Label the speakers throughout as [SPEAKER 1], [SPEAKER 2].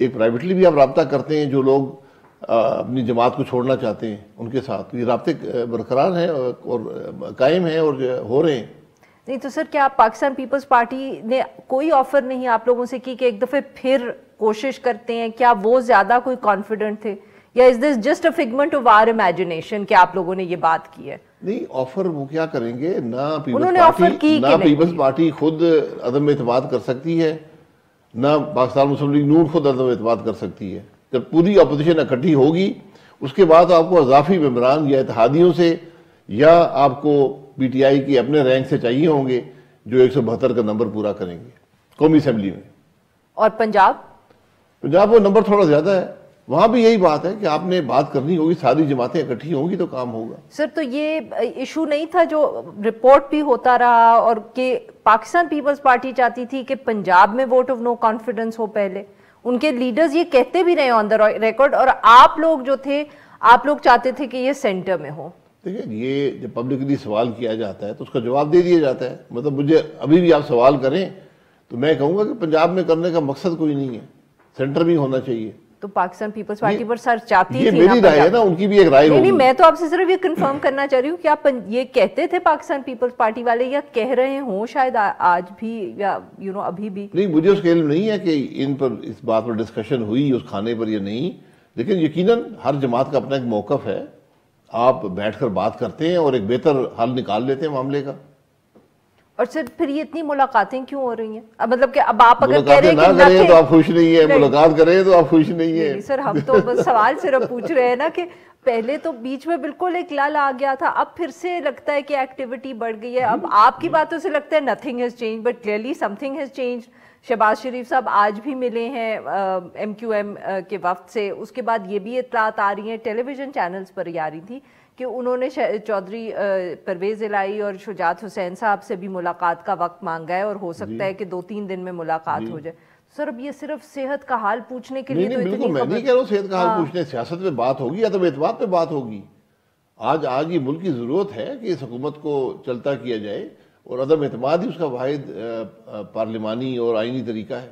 [SPEAKER 1] ایک پرائیویٹلی بھی آپ رابطہ کرتے ہیں جو لوگ اپنی جماعت کو چھوڑنا چاہتے ہیں ان کے ساتھ، یہ رابطے برقرار ہیں اور قائم ہیں اور ہو رہے ہیں.
[SPEAKER 2] نہیں تو سر کیا پاکستان پیپلز پارٹی نے کوئی آفر نہیں آپ لوگوں سے کی کہ ایک دفعہ پھر کوشش کرتے ہیں؟ کیا وہ زیادہ کوئی کانفیڈنٹ تھے یا is this just a figment of our imagination کہ آپ لوگوں نے یہ بات کی ہے؟
[SPEAKER 1] نہیں آفر وہ کیا کریں گے، نہ
[SPEAKER 2] پیپلز
[SPEAKER 1] پارٹی خود عدم اعتماد کر سکتی ہے، نہ پاکستان مسلم لیگ نون خود عدم اعتماد کر سکتی ہے. جب پوری اپوزیشن اکٹھی ہوگی اس کے بعد آپ کو اضافی ممبران یا اتحادیوں سے یا آپ کو پی ٹی آئی کے اپنے رینک سے چاہیے ہوں گے جو 172 کا نمبر پورا کریں گے قومی اسمبلی میں. اور پنجاب وہ نمبر تھوڑا زیادہ ہے، وہاں بھی یہی بات ہے کہ آپ نے بات کرنی ہوگی، ساری جماعتیں اکٹھی ہوں گی تو کام ہوگا.
[SPEAKER 2] سر تو یہ ایشو نہیں تھا جو رپورٹ بھی ہوتا رہا اور کہ پاکستان پیپلز پارٹی چاہتی تھی کہ پنجاب میں ووٹ آف نو کانفیڈنس ہو، پہلے ان کے لیڈرز یہ کہتے بھی رہے آن دا ریکارڈ، اور آپ لوگ جو تھے آپ لوگ چاہتے تھے کہ یہ سینٹر میں ہو.
[SPEAKER 1] دیکھیں یہ جب پبلکلی سوال کیا جاتا ہے تو اس کا جواب دے دیا جاتا ہے. مطلب مجھے ابھی بھی آپ سوال کریں تو میں کہوں گا کہ پنجاب میں کرنے کا مقصد کوئی نہیں ہے، سینٹر میں ہونا چاہیے.
[SPEAKER 2] تو پاکستان پیپلز پارٹی پر سر چاہتی تھی،
[SPEAKER 1] یہ میری رائے ہے نا، ان کی بھی ایک رائے ہوگی.
[SPEAKER 2] نہیں میں تو آپ سے صرف یہ کنفرم کرنا چاہ رہی ہوں کہ آپ یہ کہتے تھے پاکستان پیپلز پارٹی والے یا کہہ رہے ہوں شاید آج بھی یا ابھی بھی.
[SPEAKER 1] نہیں مجھے اس کا علم نہیں ہے کہ ان پر اس بات پر ڈسکشن ہوئی اس کھانے پر یا نہیں، لیکن یقیناً ہر جماعت کا اپنا ایک موقف ہے، آپ بیٹھ کر بات کرتے ہیں اور ایک بہتر حل نکال لیتے ہیں معاملے کا.
[SPEAKER 2] اور سر پھر یہ اتنی ملاقاتیں کیوں ہو رہی ہیں؟ اب مطلب کہ اب آپ اگر کہہ رہے ہیں
[SPEAKER 1] کہ نہ کریں تو آپ خوش نہیں ہیں، ملاقات کریں تو آپ خوش نہیں ہیں.
[SPEAKER 2] سر ہم تو بس سوال صرف پوچھ رہے ہیں نا کہ پہلے تو بیچ میں بالکل ایک لال آ گیا تھا، اب پھر سے لگتا ہے کہ ایکٹیویٹی بڑھ گئی ہے. اب آپ کی باتوں سے لگتا ہے nothing has change, but clearly something has change. Shahbaz Sharif صاحب آج بھی ملے ہیں ایم کیو ایم کے وفد سے. اس کے بعد یہ بھی اطلاعات آ رہی ہیں، ٹیلی ویژن چینلز پر یہ آ رہی تھی کہ انہوں نے چودھری پرویز الہی اور شجاعت حسین صاحب سے بھی ملاقات کا وقت مانگا ہے اور ہو سکتا ہے کہ 2-3 دن میں ملاقات ہو جائے. سر اب یہ صرف صحت کا حال پوچھنے کے لیے تو اتنی
[SPEAKER 1] بالکل میں نہیں کہہ رہا ہوں صحت کا حال پوچھنے، سیاست پہ بات ہوگی، عدم اعتماد پہ بات ہوگی. آج یہ ملک کی ضرورت ہے کہ اس حکومت کو چلتا کیا جائے اور عدم اعتماد ہی اس کا واحد پارلیمانی اور آئینی طریقہ ہے.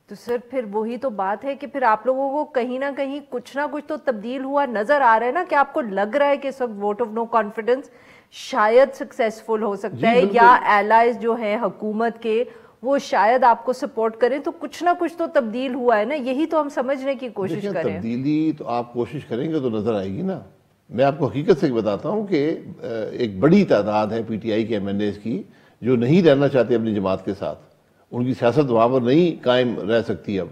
[SPEAKER 2] تو سر پھر وہی تو بات ہے کہ پھر آپ لوگوں کو کہیں نہ کہیں کچھ نہ کچھ تو تبدیل ہوا نظر آ رہا ہے نا، کہ آپ کو لگ رہا ہے کہ اس وقت ووٹ آف نو کانفیڈنس شاید سکسیسفل ہو سکتا ہے یا ایلائز جو ہیں حکومت کے وہ شاید آپ کو سپورٹ کریں، تو کچھ نہ کچھ تو تبدیل ہوا ہے نا. یہی تو ہم سمجھنے کی کوشش کریں.
[SPEAKER 1] تبدیلی تو آپ کوشش کریں گے تو نظر آئے گی نا. میں آپ کو حقیقت سے بتاتا ہوں کہ ایک بڑی تعداد ہے پی ٹی آئی کے ایم این ایز کی جو نہیں رہنا چاہتے اپنی جماعت کے ساتھ، ان کی سیاست وہاں پر نہیں قائم رہ سکتی اب،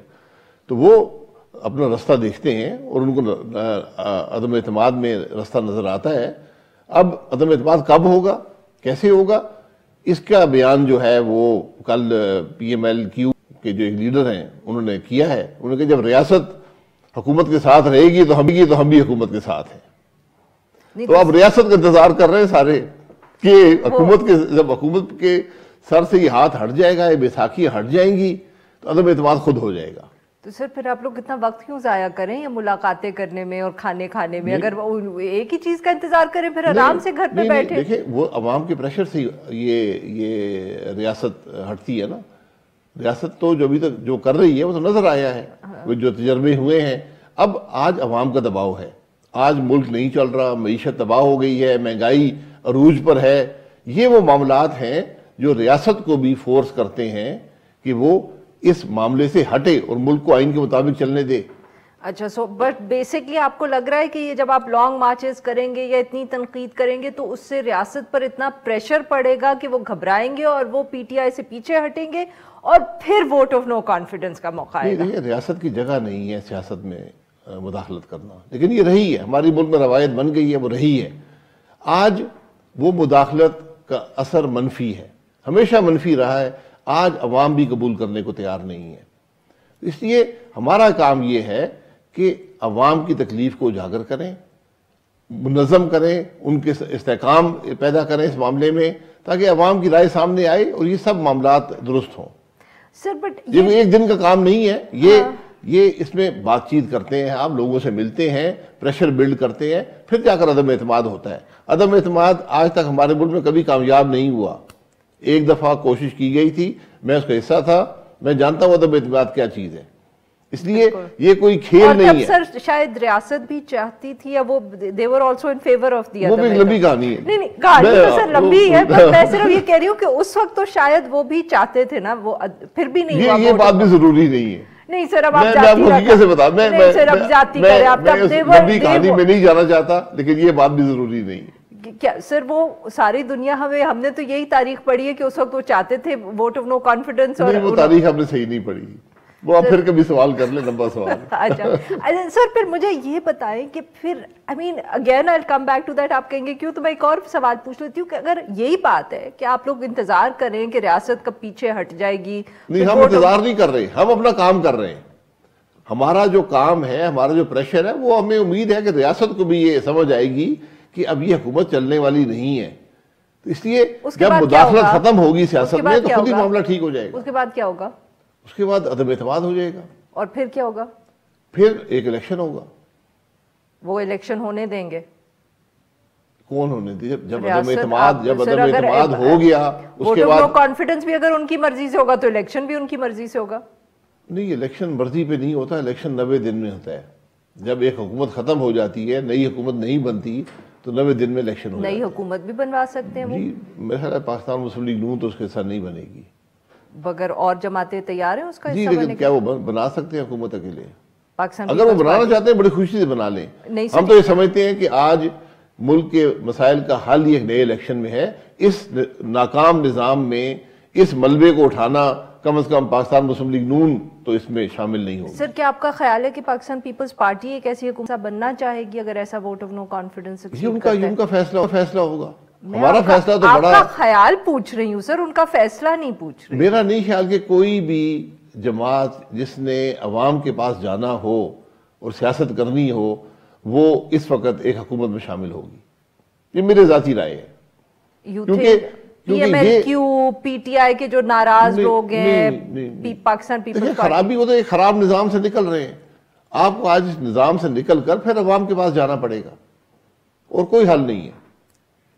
[SPEAKER 1] تو وہ اپنا رستہ دیکھتے ہیں اور ان کو عدم اعتماد میں رستہ نظر آتا ہے. اب عدم اعتماد کب ہوگا، کیسے ہوگا، اس کا بیان جو ہے وہ کل پی ایم ایل کیو کے جو ایک لیڈر ہیں انہوں نے کیا ہے. انہوں نے کہا جب ریاست حکومت کے ساتھ رہے گی تو ہم بھی حکومت کے ساتھ ہیں. تو اب ریاست کا انتظار کر رہے ہیں سارے کہ جب حکومت کے سر سے یہ ہاتھ ہٹ جائے گا، یہ بیساکھی ہٹ جائیں گی تو عدم اعتماد خود ہو جائے گا.
[SPEAKER 2] تو سر پھر آپ لوگ اتنا وقت کیوں ضائع کریں یا ملاقاتیں کرنے میں اور کھانے میں؟ اگر ایک ہی چیز کا انتظار کریں پھر آرام سے گھر پہ بیٹھے.
[SPEAKER 1] دیکھیں وہ عوام کے پریشر سے یہ ریاست ہٹتی ہے نا. ریاست تو جو ابھی تک جو کر رہی ہے وہ تو نظر آیا ہے، وہ جو تجربے ہوئے ہیں. اب آج عوام کا دباؤ ہے، آج ملک نہیں چل رہا، معیشت تباہ ہو گئی ہے، مہنگائی عروج پر ہے. یہ وہ معاملات ہیں جو ریاست کو بھی فورس کرتے ہیں کہ وہ اس معاملے سے ہٹے اور ملک کو آئین کے مطابق چلنے دے.
[SPEAKER 2] اچھا بٹ بیسکلی آپ کو لگ رہا ہے کہ یہ جب آپ لانگ مارچز کریں گے یا اتنی تنقید کریں گے تو اس سے ریاست پر اتنا پریشر پڑے گا کہ وہ گھبرائیں گے اور وہ پی ٹی آئی سے پیچھے ہٹیں گے اور پھر ووٹ آف نو کانفیڈنس کا موقع آئے گا.
[SPEAKER 1] ریاست کی جگہ نہیں ہے سیاست میں مداخلت کرنا، لیکن یہ رہی ہے، ہماری ملک میں روایت بن گئی ہے، وہ رہی ہے. آج وہ مداخلت کا اثر منفی ہے، ہمیشہ منفی رہا ہے. آج عوام بھی قبول کرنے کو تیار نہیں ہے. اس لیے ہمارا کام یہ ہے کہ عوام کی تکلیف کو اجاگر کریں، منظم کریں، ان کے استحکام پیدا کریں اس معاملے میں تاکہ عوام کی رائے سامنے آئے اور یہ سب معاملات درست ہوں.
[SPEAKER 2] سر بٹ
[SPEAKER 1] یہ ایک دن کا کام نہیں ہے، یہ اس میں بات چیت کرتے ہیں، آپ لوگوں سے ملتے ہیں، پریشر بلڈ کرتے ہیں، پھر جا کر عدم اعتماد ہوتا ہے. عدم اعتماد آج تک ہمارے ملک میں کبھی کامیاب نہیں ہوا. ایک دفعہ کوشش کی گئی تھی، میں اس کا حصہ تھا، میں جانتا ہوں عدم اعتماد کیا چیز ہے. اس لیے یہ کوئی کھیل نہیں ہے.
[SPEAKER 2] سر شاید ریاست بھی چاہتی تھی یا وہ they were also in favor of the other.
[SPEAKER 1] وہ بھی لمبی کہانی ہے.
[SPEAKER 2] نہیں کہانی تو سر لمبی ہے, پر میں صرف یہ کہہ رہی ہوں کہ اس وقت تو شاید وہ بھی چاہتے تھے نا, وہ پھر بھی نہیں ہوا.
[SPEAKER 1] یہ بات بھی ضروری نہیں ہے.
[SPEAKER 2] نہیں سر اب آپ
[SPEAKER 1] جاتی کیسے بتا, میں لمبی کہانی میں نہیں جانا چاہتا, لیکن یہ بات بھی ضروری نہیں ہے.
[SPEAKER 2] کیا سر وہ ساری دنیا ہم نے تو یہی تاریخ پڑھی ہے کہ اس وقت وہ چاہتے تھے ووٹ آف نو کانفیڈنس. اور
[SPEAKER 1] وہ تاریخ ہم نے صحیح نہیں پڑھی, وہ آپ پھر کبھی سوال کر لیں, لمبا سوال.
[SPEAKER 2] اچھا سر پھر مجھے یہ بتائیں کہ پھر again I'll come back to that, آپ کہیں گے کیوں, تو میں ایک اور سوال پوچھ لیتی ہوں کہ اگر یہی بات ہے کہ آپ لوگ انتظار کریں کہ ریاست کب پیچھے ہٹ جائے گی.
[SPEAKER 1] نہیں, ہم انتظار نہیں کر رہے, ہم اپنا کام کر رہے ہیں. ہمارا جو کام ہے, ہمارا جو پریشر ہے, وہ ہمیں امید ہے کہ ریاست کو بھی یہ سمجھ آئے گی کہ اب یہ حکومت چلنے والی نہیں ہے. تو اس لیے جب مداخلت ختم ہوگی سیاست میں تو خود ہی معاملہ ٹھیک ہو جائے گا.
[SPEAKER 2] اس کے بعد کیا ہوگا؟
[SPEAKER 1] اس کے بعد عدم اعتماد ہو جائے گا.
[SPEAKER 2] اور پھر کیا ہوگا؟
[SPEAKER 1] پھر ایک الیکشن ہوگا.
[SPEAKER 2] وہ الیکشن ہونے دیں گے؟
[SPEAKER 1] کون ہونے دیں؟ جب عدم اعتماد ہو گیا اس کے بعد
[SPEAKER 2] کانفیڈنس بھی اگر ان کی مرضی سے ہوگا تو الیکشن بھی ان کی مرضی سے ہوگا.
[SPEAKER 1] نہیں, الیکشن مرضی پہ نہیں ہوتا, الیکشن 90 دن میں ہوتا ہے. جب ایک حکومت ختم ہو جاتی ہے, نئی حکومت نہیں بنتی, تو 90 دن میں الیکشن ہو جاتا ہے.
[SPEAKER 2] نئی حکومت بھی بنوا سکتے ہیں وہ؟
[SPEAKER 1] جی میرا خیال ہے پاکستان مسلم لیگ نون تو اس کے ساتھ نہیں بنے گی.
[SPEAKER 2] بغیر اور جماعتیں تیار ہیں اس کا
[SPEAKER 1] جی, لیکن کیا وہ بنا سکتے ہیں حکومت اکیلے؟
[SPEAKER 2] پاکستان
[SPEAKER 1] اگر وہ بنانا چاہتے ہیں بڑی خوشی سے بنا لیں. ہم تو یہ سمجھتے ہیں کہ آج ملک کے مسائل کا حل ایک نئے الیکشن میں ہے. اس ناکام نظام میں اس ملبے کو اٹھانا, کم از کم پاکستان مسلم لیگ نون تو اس میں شامل نہیں ہوگی.
[SPEAKER 2] سر کیا آپ کا خیال ہے کہ پاکستان پیپلز پارٹی ایک ایسی حکومت بننا چاہے گی اگر ایسا ووٹ آف نو کانفیڈنس؟
[SPEAKER 1] ان کا فیصلہ ہوگا. ہمارا فیصلہ تو بڑا,
[SPEAKER 2] آپ کا خیال پوچھ رہی ہوں سر, ان کا فیصلہ نہیں پوچھ رہی.
[SPEAKER 1] میرا نہیں خیال کہ کوئی بھی جماعت جس نے عوام کے پاس جانا ہو اور سیاست کرنی ہو وہ اس وقت ایک حکومت میں شامل ہوگی. یہ میرے ذاتی رائے ہے. کیونکہ
[SPEAKER 2] P M L Q, P T I کے جو ناراض لوگ ہیں, پاکستان پیپلز پارٹی,
[SPEAKER 1] خرابی وہ تو ایک خراب نظام سے نکل رہے ہیں. آپ کو آج اس نظام سے نکل کر پھر عوام کے پاس جانا پڑے گا, اور کوئی حل نہیں ہے.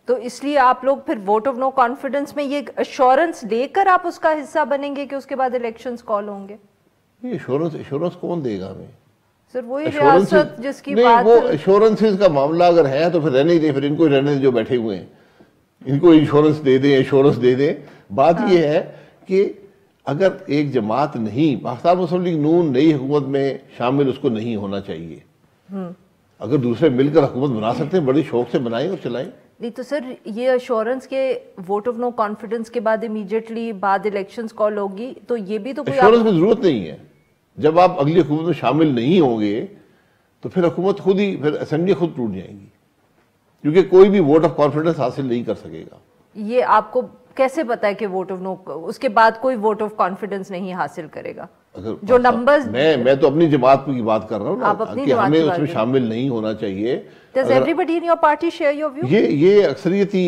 [SPEAKER 2] تو اس لیے آپ لوگ پھر ووٹ آف نو کانفیڈنس میں یہ ایشورنس لے کر آپ اس کا حصہ بنیں گے کہ اس کے بعد الیکشنز کال ہوں گے؟
[SPEAKER 1] ایشورنس کون دے گا ہمیں؟
[SPEAKER 2] سر وہی ریاست جس کی بات.
[SPEAKER 1] وہ ایشورنسز کا معاملہ اگر ہے تو پھر رہنے ہی دیں, پھر ان کو رہنے دیں جو بیٹھے ہوئے ہیں, ان کو انشورنس دے دیں. بات یہ ہے کہ اگر ایک جماعت نہیں, پاکستان مسلم لیگ نون نئی حکومت میں شامل اس کو نہیں ہونا چاہیے. اگر دوسرے مل کر حکومت بنا سکتے ہیں, بڑی شوق سے بنائیں اور چلائیں.
[SPEAKER 2] نہیں تو سر یہ ایشورنس کے ووٹ آف نو کانفیڈنس کے بعد امیڈیٹلی بعد الیکشنز کال ہوگی, تو یہ بھی تو کوئی
[SPEAKER 1] ایشورنس کی ضرورت نہیں ہے. جب آپ اگلی حکومت میں شامل نہیں ہوں گے تو پھر حکومت خود ہی, پھر اسمبلی خود ٹوٹ جائیں گی, کیونکہ کوئی بھی ووٹ آف کانفیڈنس حاصل نہیں کر سکے گا.
[SPEAKER 2] یہ آپ کو کیسے پتا ہے کہ ووٹ آف نو اس کے بعد کوئی ووٹ آف کانفیڈنس نہیں حاصل کرے گا؟ جو نمبرز,
[SPEAKER 1] میں تو اپنی جماعت کی بات کر رہا ہوں کہ ہمیں اس میں شامل نہیں ہونا چاہیے.
[SPEAKER 2] Does everybody in your party share your view?
[SPEAKER 1] یہ اکثریتی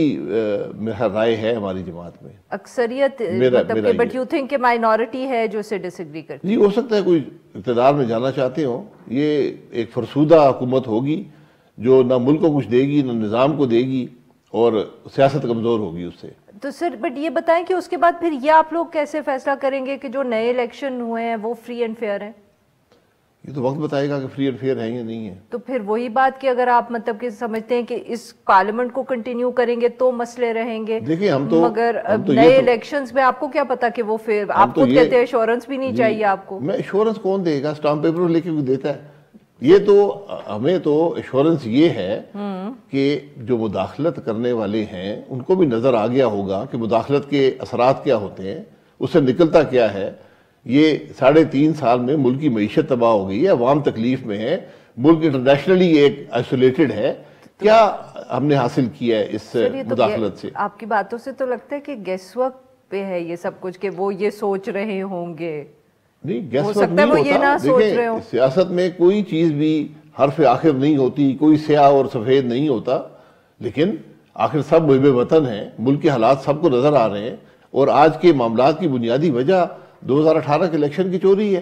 [SPEAKER 1] میرا رائے ہے ہماری جماعت میں.
[SPEAKER 2] اکثریت مطلب کہ بٹ یو تھنک کہ مائنورٹی ہے جو اسے ڈس ایگری کرتی ہے؟
[SPEAKER 1] جی ہو سکتا ہے کوئی اقتدار میں جانا چاہتے ہوں. یہ ایک فرسودہ حکومت ہوگی جو نہ ملک کو کچھ دے گی نہ نظام کو دے گی, اور سیاست کمزور ہوگی اس سے. تو
[SPEAKER 2] سر بٹ یہ بتائیں کہ اس کے بعد پھر یہ آپ لوگ کیسے فیصلہ کریں گے کہ جو نئے الیکشن ہوئے ہیں وہ فری اینڈ فیئر ہیں؟
[SPEAKER 1] یہ تو وقت بتائے گا کہ فری اینڈ فیئر ہیں یا نہیں ہیں.
[SPEAKER 2] تو پھر وہی بات کہ اگر آپ مطلب کہ سمجھتے ہیں کہ اس پارلیمنٹ کو کنٹینیو کریں گے تو مسئلے رہیں گے,
[SPEAKER 1] دیکھیں ہم تو
[SPEAKER 2] مگر نئے الیکشنز میں آپ کو کیا پتا کہ وہ پھر آپ خود کہتے ہیں ایشورنس بھی نہیں چاہیے آپ کو.
[SPEAKER 1] میں ایشورنس کون دے گا؟ اسٹامپ پیپر لے کے دیتا ہے. یہ تو ہمیں تو ایشورنس یہ ہے کہ جو مداخلت کرنے والے ہیں ان کو بھی نظر آ گیا ہوگا کہ مداخلت کے اثرات کیا ہوتے ہیں, اس سے نکلتا کیا ہے. یہ 3.5 سال میں ملک کی معیشت تباہ ہو گئی ہے, عوام تکلیف میں ہے, ملک انٹرنیشنلی ایک آئسولیٹڈ ہے. کیا ہم نے حاصل کیا ہے اس مداخلت سے؟
[SPEAKER 2] آپ کی باتوں سے تو لگتا ہے کہ گیس ورک پہ ہے یہ سب کچھ, کہ وہ یہ سوچ رہے ہوں گے.
[SPEAKER 1] نہیں, گیس ورک نہیں ہوتا. دیکھیں سیاست میں کوئی چیز بھی حرف آخر نہیں ہوتی, کوئی سیاہ اور سفید نہیں ہوتا, لیکن آخر سب محب وطن ہیں, ملک کے حالات سب کو نظر آ رہے ہیں. اور آج کے معاملات کی بنیادی وجہ 2018 کے الیکشن کی چوری ہے.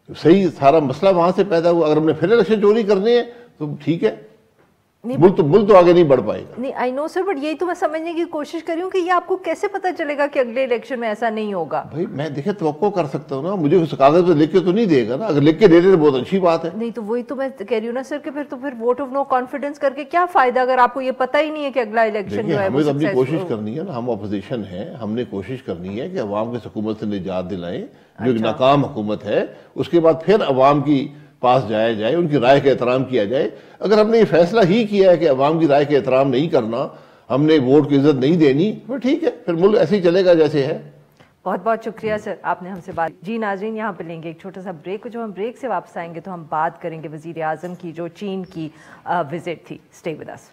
[SPEAKER 1] صحیح سارا مسئلہ وہاں سے پیدا ہوا. اگر ہم نے پھر الیکشن چوری کرنے ہیں تو ٹھیک ہے, ملک تو آگے نہیں بڑھ پائے گا.
[SPEAKER 2] نہیں آئی نو سر، بٹ یہی تو میں سمجھنے کی کوشش کر رہی ہوں کہ یہ آپ کو کیسے پتا چلے گا کہ اگلے الیکشن میں ایسا نہیں ہوگا؟
[SPEAKER 1] بھائی میں دیکھیں توقع کر سکتا ہوں نا، مجھے اس کاغذ پہ لکھ کے تو نہیں دے گا نا، اگر لکھ کے دے دے تو بہت اچھی بات ہے.
[SPEAKER 2] نہیں تو وہی تو میں کہہ رہی ہوں نا سر کہ پھر ووٹ آف نو کانفیڈنس کر کے کیا فائدہ اگر آپ کو یہ پتہ ہی نہیں ہے کہ اگلا الیکشن جو ہے
[SPEAKER 1] ہمیں تو اپنی کوشش کرنی ہے نا، ہم اپوزیشن ہیں، ہم نے کوشش کرنی ہے کہ عوام کو حکومت سے نجات دلائیں جو ایک ناکام حکومت ہے، اس کے بعد پھر عوام کی پاس جایا جائے، ان کی رائے کا احترام کیا جائے. اگر ہم نے یہ فیصلہ ہی کیا ہے کہ عوام کی رائے کا احترام نہیں کرنا، ہم نے ووٹ کی عزت نہیں دینی، پھر ٹھیک ہے، پھر ملک ایسے ہی چلے گا جیسے ہے.
[SPEAKER 2] بہت بہت شکریہ سر، آپ نے ہم سے بات. جی ناظرین، یہاں پہ لیں گے ایک چھوٹا سا بریک، جو ہم بریک سے واپس آئیں گے تو ہم بات کریں گے وزیر اعظم کی جو چین کی وزٹ تھی. Stay with us.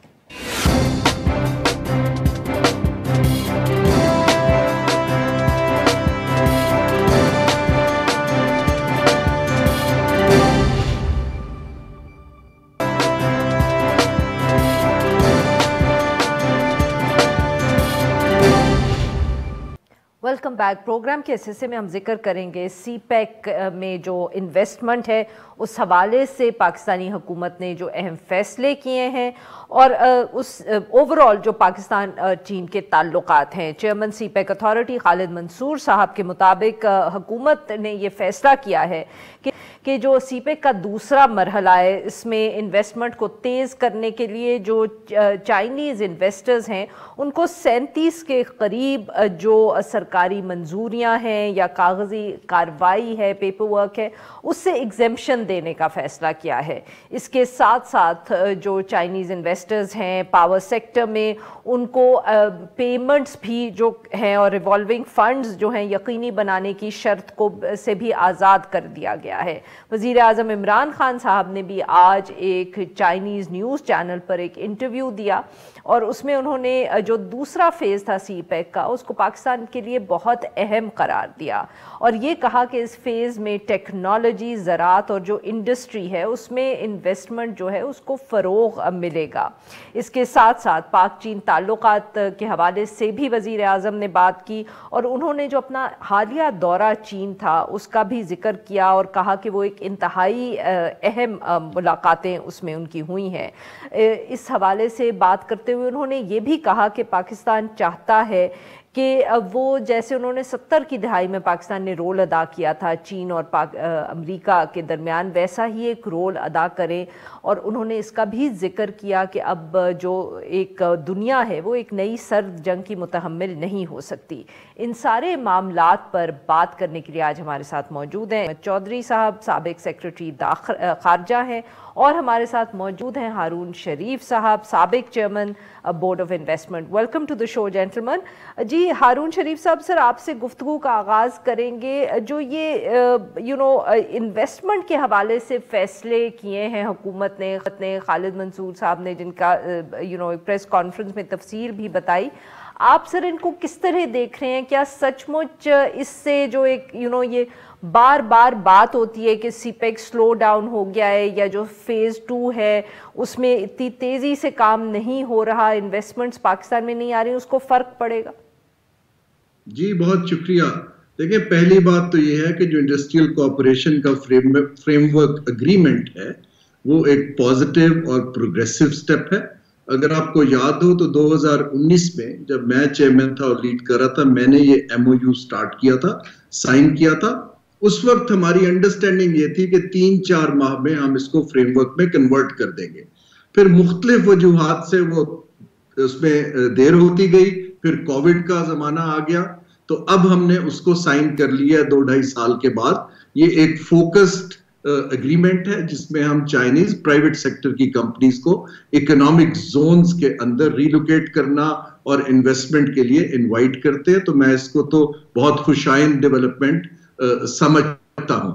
[SPEAKER 2] Welcome back. Programme کے اس حصے میں ہم ذکر کریں گے سی پیک میں جو انویسٹمنٹ ہے اس حوالے سے پاکستانی حکومت نے جو اہم فیصلے کیے ہیں اور اس اوور آل جو پاکستان چین کے تعلقات ہیں. چیئرمین سی پیک اتھارٹی خالد منصور صاحب کے مطابق حکومت نے یہ فیصلہ کیا ہے کہ جو سی پیک کا دوسرا مرحلہ ہے اس میں انویسٹمنٹ کو تیز کرنے کے لیے جو چائنیز انویسٹرز ہیں ان کو 37 کے قریب جو سرکاری منظوریاں ہیں یا کاغذی کارروائی ہے، پیپر ورک ہے، اس سے ایگزیمپشن دینے کا فیصلہ کیا ہے. اس کے ساتھ ساتھ جو چائنیز انویسٹرز ہیں پاور سیکٹر میں ان کو پیمنٹس بھی جو ہیں اور ریوالونگ فنڈز جو ہیں یقینی بنانے کی شرط کو سے بھی آزاد کر دیا گیا ہے. وزیر اعظم عمران خان صاحب نے بھی آج ایک چائنیز نیوز چینل پر ایک انٹرویو دیا اور اس میں انہوں نے جو دوسرا فیز تھا سی پیک کا اس کو پاکستان کے لیے بہت اہم قرار دیا اور یہ کہا کہ اس فیز میں ٹیکنالوجی، زراعت اور جو انڈسٹری ہے اس میں انویسٹمنٹ جو ہے اس کو فروغ ملے گا. اس کے ساتھ ساتھ پاک چین تعلقات کے حوالے سے بھی وزیر اعظم نے بات کی اور انہوں نے جو اپنا حالیہ دورہ چین تھا اس کا بھی ذکر کیا اور کہا کہ وہ ایک انتہائی اہم ملاقاتیں اس میں ان کی ہوئی ہیں. اس حوالے سے بات کرتے ہوئے انہوں نے یہ بھی کہا کہ پاکستان چاہتا ہے کہ وہ جیسے انہوں نے 70 کی دہائی میں پاکستان نے رول ادا کیا تھا چین اور امریکہ کے درمیان، ویسا ہی ایک رول ادا کریں. اور انہوں نے اس کا بھی ذکر کیا کہ اب جو ایک دنیا ہے وہ ایک نئی سرد جنگ کی متحمل نہیں ہو سکتی. ان سارے معاملات پر بات کرنے کے لیے آج ہمارے ساتھ موجود ہیں چودھری صاحب، سابق سیکرٹری خارجہ ہیں، اور ہمارے ساتھ موجود ہیں ہارون شریف صاحب، سابق chairman board of investment. Welcome to the show gentleman. جی ہارون شریف صاحب، سر آپ سے گفتگو کا آغاز کریں گے. جو یہ انویسٹمنٹ کے حوالے سے فیصلے کیے ہیں حکومت نے، خالد منصور صاحب نے جن کا پریس کانفرنس میں تفصیل بھی بتائی، آپ سر ان کو کس طرح دیکھ رہے ہیں؟ کیا سچ مچ اس سے جو ایک یہ بار بار بات ہوتی ہے کہ سی پیک سلو ڈاؤن ہو گیا ہے یا جو فیز 2 ہے اس میں اتنی تیزی سے کام نہیں ہو رہا، انویسٹمنٹس پاکستان میں نہیں آ رہی، اس کو فرق پڑے گا؟
[SPEAKER 3] جی بہت شکریہ. دیکھیں پہلی بات تو یہ ہے کہ جو انڈسٹریل کوآپریشن کا فریم ورک اگریمنٹ ہے وہ ایک پازیٹیو اور پروگریسو سٹیپ ہے. اگر آپ کو یاد ہو تو 2019 میں جب میں چیئرمین تھا اور لیڈ کر رہا تھا، میں نے یہ ایم او یو سٹارٹ کیا تھا، سائن کیا تھا. اس وقت ہماری انڈرسٹینڈنگ یہ تھی کہ 3-4 ماہ میں ہم اس کو فریم ورک میں کنورٹ کر دیں گے. پھر مختلف وجوہات سے وہ اس میں دیر ہوتی گئی، پھر کووڈ کا زمانہ آ گیا، تو اب ہم نے اس کو سائن کر لیا 2-2.5 سال کے بعد. یہ ایک فوکسڈ اگریمنٹ ہے جس میں ہم چائنیز پرائیویٹ سیکٹر کی کمپنیز کو اکنامک زونز کے اندر ریلوکیٹ کرنا اور انویسٹمنٹ کے لیے انوائٹ کرتے ہیں. تو میں اس کو تو بہت خوشائند ڈیولپمنٹ سمجھتا ہوں.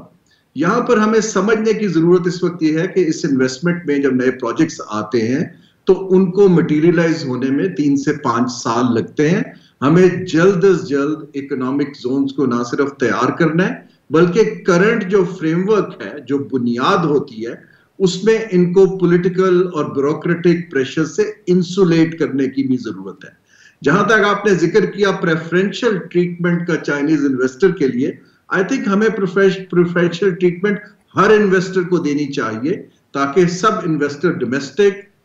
[SPEAKER 3] یہاں پر ہمیں سمجھنے کی ضرورت اس وقت یہ ہے کہ اس انویسٹمنٹ میں جب نئے پروجیکٹس آتے ہیں تو ان کو مٹیریلائز ہونے میں 3 سے 5 سال لگتے ہیں. ہمیں جلد از جلد اکنامک زونز کو نہ صرف تیار کرنا ہے بلکہ کرنٹ جو فریم ورک ہے، جو بنیاد ہوتی ہے، اس میں ان کو پولیٹیکل اور بیوروکریٹک پریشر سے انسولیٹ کرنے کی بھی ضرورت ہے. جہاں تک آپ نے ذکر کیا پریفرنشل ٹریٹمنٹ کا چائنیز انویسٹر کے لیے، آئی تھنک ہمیں پریفرنشل ٹریٹمنٹ ہر انویسٹر کو دینی چاہیے تاکہ سب انویسٹر ڈومیسٹک